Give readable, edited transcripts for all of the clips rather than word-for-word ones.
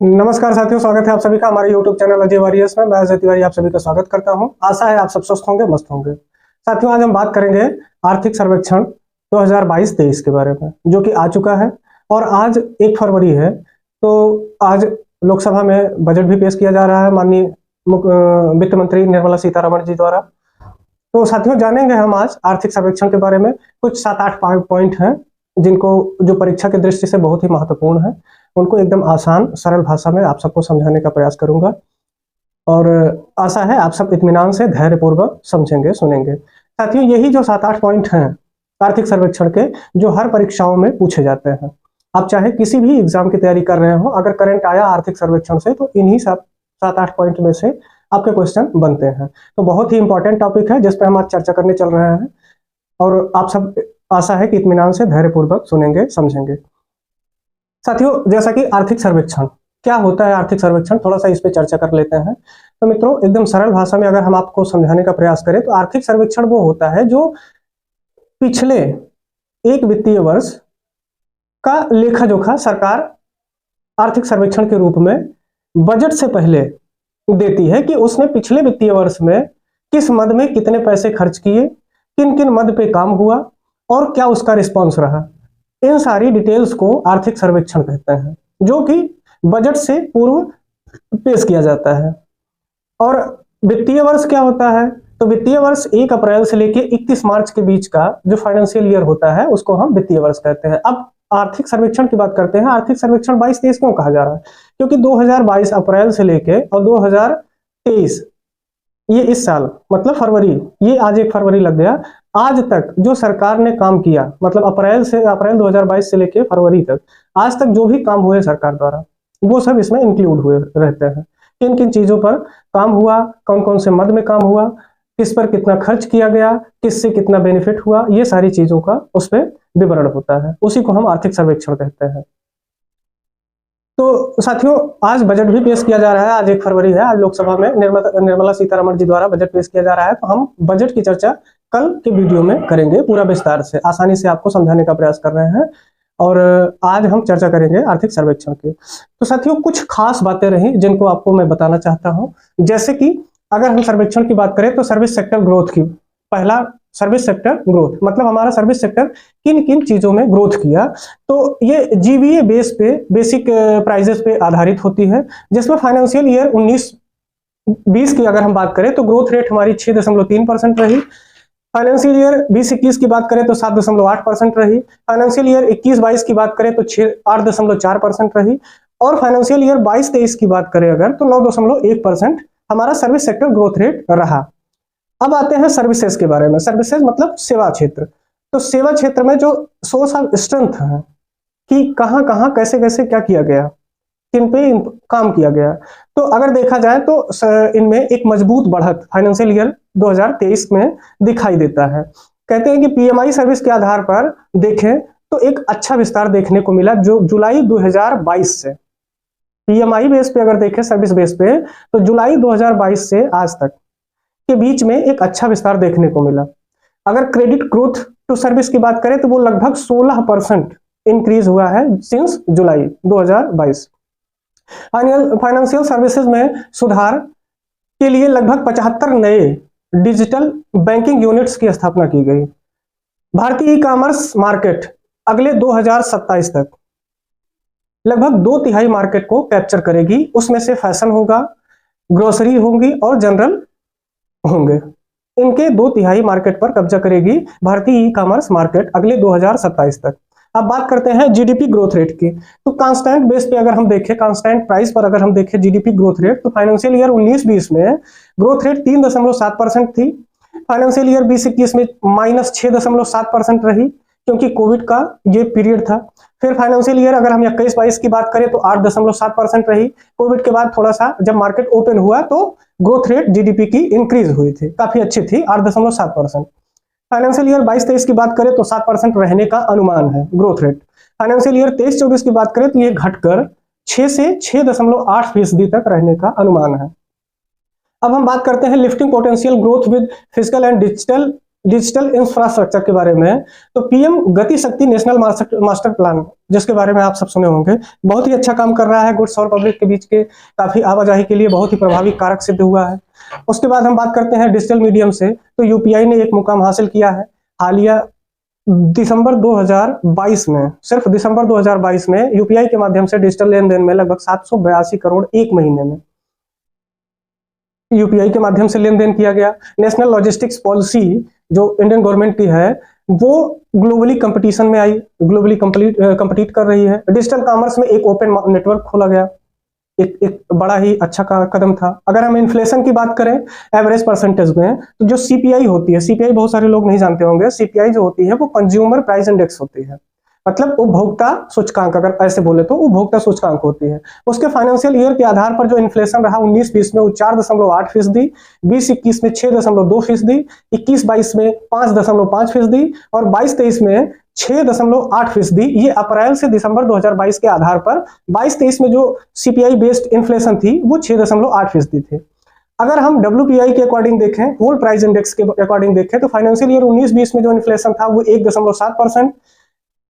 नमस्कार साथियों, स्वागत है आप सभी का हमारे YouTube चैनल अजय वॉरियर्स में। मैं अजय तिवारी आप सभी का स्वागत करता हूं। आशा है आप सब स्वस्थ होंगे, मस्त होंगे। साथियों, आज हम बात करेंगे आर्थिक सर्वेक्षण 2022-23 के बारे में, जो कि आ चुका है और आज 1 फरवरी है। तो आज लोकसभा में बजट भी पेश किया जा रहा है माननीय वित्त मंत्री निर्मला सीतारमण जी द्वारा। तो साथियों, जानेंगे हम आज आर्थिक सर्वेक्षण के बारे में। कुछ 7-8 पॉइंट हैं जिनको जो परीक्षा की दृष्टि से बहुत ही महत्वपूर्ण है, उनको एकदम आसान सरल भाषा में आप सबको समझाने का प्रयास करूंगा और आशा है आप सब इत्मीनान से धैर्यपूर्वक समझेंगे, सुनेंगे। साथियों, यही जो 7-8 पॉइंट हैं आर्थिक सर्वेक्षण के, जो हर परीक्षाओं में पूछे जाते हैं। आप चाहे किसी भी एग्जाम की तैयारी कर रहे हो, अगर करंट आया आर्थिक सर्वेक्षण से तो इन्हीं 7-8 पॉइंट में से आपके क्वेश्चन बनते हैं। तो बहुत ही इंपॉर्टेंट टॉपिक है जिस पर हम आज चर्चा करने चल रहे हैं और आप सब आशा है कि इत्मीनान से धैर्यपूर्वक सुनेंगे, समझेंगे। साथियों, जैसा कि आर्थिक सर्वेक्षण क्या होता है, आर्थिक सर्वेक्षण थोड़ा सा इस पे चर्चा कर लेते हैं। तो मित्रों, एकदम सरल भाषा में अगर हम आपको समझाने का प्रयास करें तो आर्थिक सर्वेक्षण वो होता है जो पिछले एक वित्तीय वर्ष का लेखा जोखा सरकार आर्थिक सर्वेक्षण के रूप में बजट से पहले देती है कि उसने पिछले वित्तीय वर्ष में किस मद में कितने पैसे खर्च किए, किन किन मद पे काम हुआ और क्या उसका रिस्पॉन्स रहा। इन सारी डिटेल्स को आर्थिक सर्वेक्षण कहते हैं, जो कि बजट से पूर्व पेश किया जाता है। और वित्तीय वर्ष क्या होता है? तो वित्तीय वर्ष 1 अप्रैल से लेकर 31 मार्च के बीच का जो फाइनेंशियल ईयर होता है उसको हम वित्तीय वर्ष कहते हैं। अब आर्थिक सर्वेक्षण की बात करते हैं। आर्थिक सर्वेक्षण 22-23 क्यों कहा जा रहा है? क्योंकि 2022 अप्रैल से लेके और 2023 ये इस साल मतलब फरवरी, ये आज 1 फरवरी लग गया, आज तक जो सरकार ने काम किया, मतलब अप्रैल 2022 से लेके फरवरी तक आज तक जो भी काम हुए सरकार द्वारा, वो सब इसमें इंक्लूड हुए रहते हैं। किन किन चीजों पर काम हुआ, कौन कौन से मद में काम हुआ, किस पर कितना खर्च किया गया, किससे कितना बेनिफिट हुआ, ये सारी चीजों का उस पर विवरण होता है। उसी को हम आर्थिक सर्वेक्षण कहते हैं। तो साथियों, आज बजट भी पेश किया जा रहा है। आज 1 फरवरी है। आज लोकसभा में निर्मला सीतारमण जी द्वारा बजट पेश किया जा रहा है। तो हम बजट की चर्चा कल के वीडियो में करेंगे पूरा विस्तार से, आसानी से आपको समझाने का प्रयास कर रहे हैं। और आज हम चर्चा करेंगे आर्थिक सर्वेक्षण की। तो साथियों, कुछ खास बातें रही जिनको आपको मैं बताना चाहता हूं। जैसे कि अगर हम सर्वेक्षण की बात करें तो सर्विस सेक्टर ग्रोथ की, पहला सर्विस सेक्टर ग्रोथ मतलब हमारा सर्विस सेक्टर किन किन चीजों में ग्रोथ किया। तो ये जीवीए बेस पे, बेसिक प्राइजेस पे आधारित होती है, जिसमें फाइनेंशियल ईयर 19-20 की अगर हम बात करें तो ग्रोथ रेट हमारी 6.3% रही। फाइनेंशियल ईयर 20-21 की बात करें तो 7.8% रही। फाइनेंशियल ईयर 21-22 की बात करें तो 8.4% रही। और फाइनेंशियल ईयर 22-23 की बात करें अगर तो 9.1% हमारा सर्विस सेक्टर ग्रोथ रेट रहा। अब आते हैं सर्विसेज के बारे में। सर्विसेज मतलब सेवा क्षेत्र। तो सेवा क्षेत्र में जो सोर्स ऑफ स्ट्रेंथ है कि कहां कहां कैसे कैसे क्या किया गया, किन पे काम किया गया, तो अगर देखा जाए तो इनमें एक मजबूत बढ़त फाइनेंशियल ईयर 2023 में दिखाई देता है। कहते हैं कि पीएमआई सर्विस के आधार पर देखें तो एक अच्छा विस्तार देखने को मिला जो जुलाई 2022 से, पीएमआई बेस पे अगर देखें सर्विस बेस पे, तो जुलाई 2022 से आज तक के बीच में एक अच्छा विस्तार देखने को मिला। अगर क्रेडिट ग्रोथ टू सर्विस की बात करें तो वो लगभग 16% इंक्रीज हुआ है सिंस जुलाई 2022। फाइनेंशियल सर्विसेज में सुधार के लिए लगभग 75 नए डिजिटल बैंकिंग यूनिट्स की स्थापना की गई। भारतीय ई कॉमर्स मार्केट अगले 2027 तक लगभग 2/3 मार्केट को कैप्चर करेगी। उसमें से फैशन होगा, ग्रोसरी होंगी और जनरल होंगे। इनके 2/3 मार्केट पर कब्जा करेगी भारतीय ई कॉमर्स मार्केट अगले 2027 तक। अब बात करते हैं जीडीपी ग्रोथ रेट की। तो कांस्टेंट बेस पे अगर हम देखें, कांस्टेंट प्राइस पर अगर हम देखें जीडीपी ग्रोथ रेट, तो फाइनेंशियल ईयर 19-20 में ग्रोथ रेट 3.7% थी। फाइनेंशियल ईयर 20-21 में -6.7% रही, क्योंकि कोविड का ये पीरियड था। फिर फाइनेंशियल ईयर अगर हम 21-22 की बात करें तो 8.7% रही। कोविड के बाद थोड़ा सा जब मार्केट ओपन हुआ तो ग्रोथ रेट जीडीपी की इंक्रीज हुई थी, काफी अच्छी थी, 8.7%। फाइनेंशियल ईयर 22-23 की बात करें तो 7% रहने का अनुमान है ग्रोथ रेट। फाइनेंशियल ईयर 23-24 की बात करें तो ये घटकर 6 से 6.8% तक रहने का अनुमान है। अब हम बात करते हैं lifting potential growth with physical and digital digital infrastructure के बारे में, तो पीएम गति शक्ति नेशनल मास्टर प्लान, जिसके बारे में आप सब सुने होंगे, बहुत ही अच्छा काम कर रहा है। गुड्स और पब्लिक के बीच के काफी आवाजाही के लिए बहुत ही प्रभावी कारक सिद्ध हुआ है। उसके बाद हम बात करते हैं डिजिटल मीडियम से, तो यूपीआई ने एक मुकाम हासिल किया है। हालिया दिसंबर 2022 में, सिर्फ दिसंबर 2022 में यूपीआई के माध्यम से डिजिटल लेन देन में लगभग 782 करोड़ एक महीने में यूपीआई के माध्यम से लेन देन किया गया। नेशनल लॉजिस्टिक्स पॉलिसी जो इंडियन गवर्नमेंट की है, वो ग्लोबली कंपटीशन में आई, ग्लोबली कंपीट कर रही है। डिजिटल कॉमर्स में एक ओपन नेटवर्क खोला गया, एक बड़ा ही अच्छा कदम था। अगर हम इन्फ्लेशन की बात करें एवरेज परसेंटेज में, तो जो सीपीआई होती है, सीपीआई बहुत सारे लोग नहीं जानते होंगे, सीपीआई जो होती है वो कंज्यूमर प्राइस इंडेक्स होती है, मतलब उपभोक्ता सूचकांक, अगर ऐसे बोले तो उपभोक्ता सूचकांक होती है। उसके फाइनेंशियल ईयर के आधार पर जो इन्फ्लेशन रहा 19-20 में वो 4.8%, 20-21 में 6.2%, 21-22 में 5.5%, और 22-23 में 6.8%। ये अप्रैल से दिसंबर 2022 के आधार पर 22-23 में जो सीपीआई बेस्ड इन्फ्लेशन थी वो 6.8% थी। अगर हम WPI के अकॉर्डिंग देखें, होल प्राइस इंडेक्स के अकॉर्डिंग देखें, तो फाइनेंशियल ईयर 19-20 में जो इन्फ्लेशन था वो 1.7%,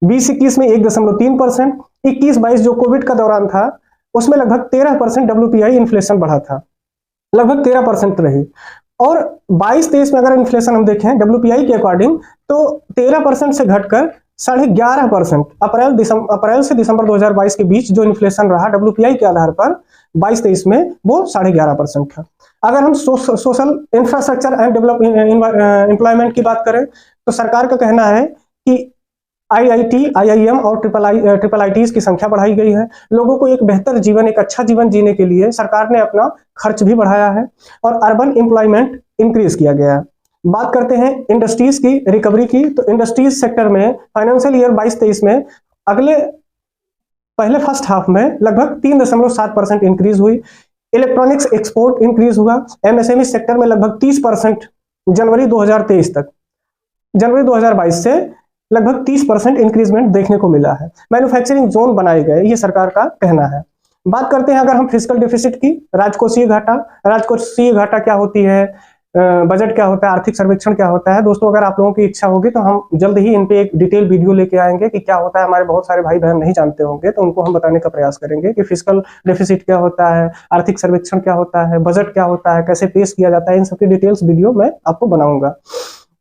20-21 में 1.3%, 21-22 जो कोविड का दौरान था उसमें लगभग 13% WPI इन्फ्लेशन बढ़ा था, लगभग 13% रही। और 22-23 में अगर इन्फ्लेशन हम देखें WPI के अकॉर्डिंग, तो 13% से घटकर 11.5%, अप्रैल से दिसंबर 2022 के बीच जो इन्फ्लेशन रहा WPI के आधार पर 22-23 में वो 11.5% था। अगर हम सोशल इंफ्रास्ट्रक्चर एंड एम्प्लॉयमेंट की बात करें, तो सरकार का कहना है कि IIT, IIM और ट्रिपल ITs की संख्या बढ़ाई गई है। लोगों को एक बेहतर जीवन, एक अच्छा जीवन जीने के लिए सरकार ने अपना खर्च भी बढ़ाया है, और अर्बन एम्प्लॉयमेंट इंक्रीज किया गया है। बात करते हैं इंडस्ट्रीज की रिकवरी की, तो इंडस्ट्रीज सेक्टर में फाइनेंशियल ईयर 22-23 में पहले फर्स्ट हाफ में लगभग 3.7% इंक्रीज हुई। इलेक्ट्रॉनिक्स एक्सपोर्ट इंक्रीज हुआ। MSME सेक्टर में लगभग 30% जनवरी 2023 तक, जनवरी 2022 से लगभग 30% इंक्रीजमेंट देखने को मिला है। मैन्युफैक्चरिंग जोन बनाए गए, ये सरकार का कहना है। बात करते हैं अगर हम फिस्कल डेफिसिट की, राजकोषीय घाटा। राजकोषीय घाटा क्या होती है, बजट क्या होता है, आर्थिक सर्वेक्षण क्या होता है। दोस्तों, अगर आप लोगों की इच्छा होगी तो हम जल्द ही इन पे एक डिटेल वीडियो लेके आएंगे कि क्या होता है। हमारे बहुत सारे भाई बहन नहीं जानते होंगे, तो उनको हम बताने का प्रयास करेंगे कि फिस्कल डेफिसिट क्या होता है, आर्थिक सर्वेक्षण क्या होता है, बजट क्या होता है, कैसे पेश किया जाता है। इन सबकी डिटेल्स वीडियो मैं आपको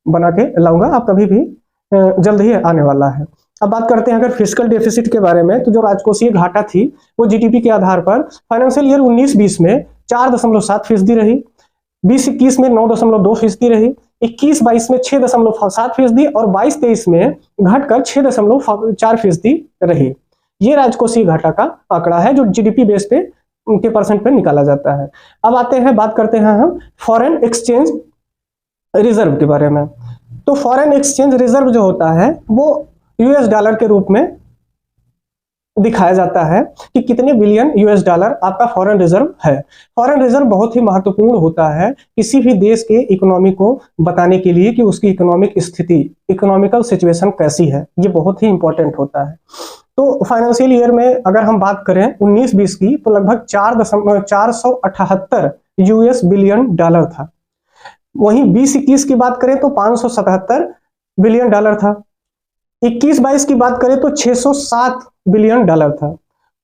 बना के लाऊंगा, आप कभी भी जल्द ही आने वाला है। अब बात करते हैं अगर फिस्कल डेफिसिट के बारे में, तो जो राजकोषीय घाटा थी वो जीडीपी के आधार पर फाइनेंशियल ईयर 19-20 में 4.7% रही, 20-21 में 9.2% रही, 21-22 में 6.7% और 22-23 में घटकर 6.4% रही। ये राजकोषीय घाटा का आंकड़ा है जो जीडीपी बेस पे के परसेंट पे निकाला जाता है। अब बात करते हैं हम फॉरेन एक्सचेंज रिजर्व के बारे में। तो फॉरेन एक्सचेंज रिजर्व जो होता है वो US डॉलर के रूप में दिखाया जाता है कि कितने बिलियन US डॉलर आपका फॉरेन रिजर्व है। फॉरेन रिजर्व बहुत ही महत्वपूर्ण होता है किसी भी देश के इकोनॉमी को बताने के लिए कि उसकी इकोनॉमिक स्थिति, इकोनॉमिकल सिचुएशन कैसी है, ये बहुत ही इंपॉर्टेंट होता है। तो फाइनेंशियल ईयर में अगर हम बात करें 19-20 की, तो लगभग 478 US बिलियन डॉलर था। वहीं 20-21 की बात करें तो 577 बिलियन डॉलर था। 21-22 की बात करें तो 607 बिलियन डॉलर था।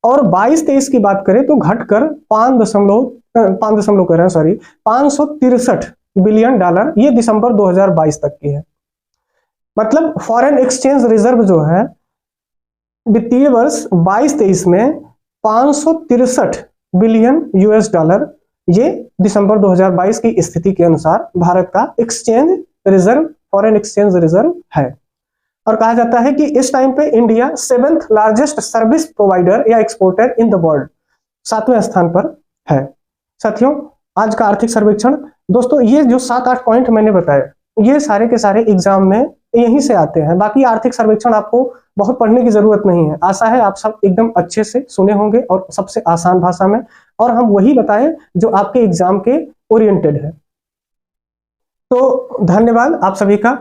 और 22-23 की बात करें तो घटकर 563 बिलियन डॉलर, ये दिसंबर 2022 तक की है। मतलब फॉरेन एक्सचेंज रिजर्व जो है वित्तीय वर्ष 22-23 में 563 बिलियन US डॉलर, ये दिसंबर 2022 की स्थिति के अनुसार भारत का exchange reserve, foreign exchange reserve है। और कहा जाता है कि इस टाइम पे India 7th largest service provider या एक्सपोर्टर इन द वर्ल्ड, 7वें स्थान पर है। साथियों, आज का आर्थिक सर्वेक्षण, दोस्तों ये जो 7-8 पॉइंट मैंने बताए, ये सारे के सारे एग्जाम में यहीं से आते हैं। बाकी आर्थिक सर्वेक्षण आपको बहुत पढ़ने की जरूरत नहीं है। आशा है आप सब एकदम अच्छे से सुने होंगे और सबसे आसान भाषा में, और हम वही बताएं जो आपके एग्जाम के ओरिएंटेड है। तो धन्यवाद आप सभी का।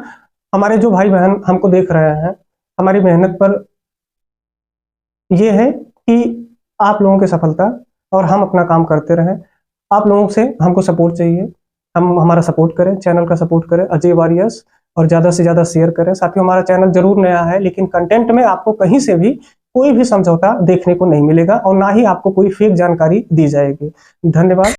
हमारे जो भाई बहन हमको देख रहे हैं, हमारी मेहनत पर यह है कि आप लोगों की सफलता और हम अपना काम करते रहें। आप लोगों से हमको सपोर्ट चाहिए, हम हमारा सपोर्ट करें, चैनल का सपोर्ट करें। अजय वॉरियर्स और ज़्यादा से ज़्यादा शेयर करें। साथियों, हमारा चैनल जरूर नया है, लेकिन कंटेंट में आपको कहीं से भी कोई भी समझौता देखने को नहीं मिलेगा और ना ही आपको कोई फेक जानकारी दी जाएगी। धन्यवाद।